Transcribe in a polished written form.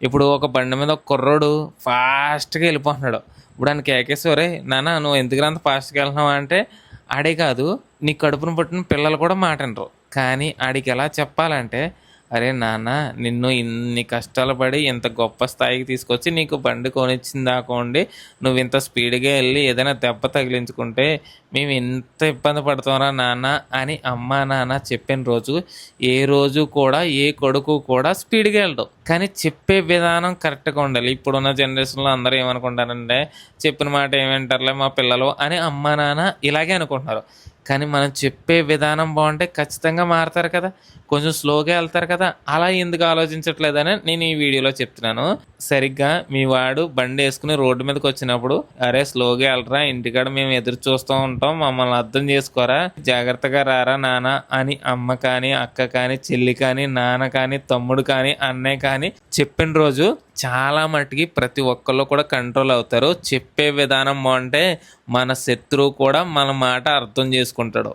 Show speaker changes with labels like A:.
A: ఇప్పుడు ఒక బండి మీద ఒక కుర్రోడు ఫాస్ట్గా వెళ్ళిపోతున్నాడు. ఇప్పుడు ఆయన కేకేసి, ఒరే నాన్న నువ్వు ఎందుకు అంత ఫాస్ట్గా వెళ్తున్నావు అంటే, ఆడే కాదు నీ కడుపును పుట్టిన పిల్లలు కూడా మాట వినరు. కానీ ఆడికి ఎలా చెప్పాలంటే, అరే నాన్న నిన్ను ఇన్ని కష్టాలు పడి ఇంత గొప్ప స్థాయికి తీసుకొచ్చి నీకు బండి కొనిచ్చింది దాకోండి, నువ్వు ఇంత స్పీడ్గా వెళ్ళి ఏదైనా దెబ్బ తగిలించుకుంటే మేము ఎంత ఇబ్బంది పడతాంరా నాన్న అని అమ్మ నాన్న చెప్పిన రోజు ఏ రోజు కూడా ఏ కొడుకు కూడా స్పీడ్గా వెళ్ళడు. కానీ చెప్పే విధానం కరెక్ట్గా ఉండాలి. ఇప్పుడున్న జనరేషన్లో అందరూ ఏమనుకుంటారంటే, చెప్పిన మాట ఏమంటారులే మా పిల్లలు అని అమ్మ నాన్న ఇలాగే అనుకుంటున్నారు. కానీ మనం చెప్పే విధానం బాగుంటే ఖచ్చితంగా మారుతారు కదా, కొంచెం స్లోగా వెళ్తారు కదా. అలా ఎందుకు ఆలోచించట్లేదని నేను ఈ వీడియోలో చెప్తున్నాను. సరిగ్గా మీ వాడు బండి వేసుకుని రోడ్డు మీదకి వచ్చినప్పుడు, అరే స్లోగా వెళ్ళరా, ఇంటికాడ మేము ఎదురు చూస్తూ ఉంటాం, మమ్మల్ని అర్థం చేసుకోరా, జాగ్రత్తగా రారా నాన్న అని అమ్మ కానీ అక్క కానీ చెల్లి కానీ నాన్న కానీ తమ్ముడు కానీ అన్నయ్య కానీ చెప్పిన రోజు చాలా మట్టుకి ప్రతి ఒక్కళ్ళు కూడా కంట్రోల్ అవుతారు. చెప్పే విధానం బాగుంటే మన శత్రువు కూడా మన మాట అర్థం చేసుకుంటాడు.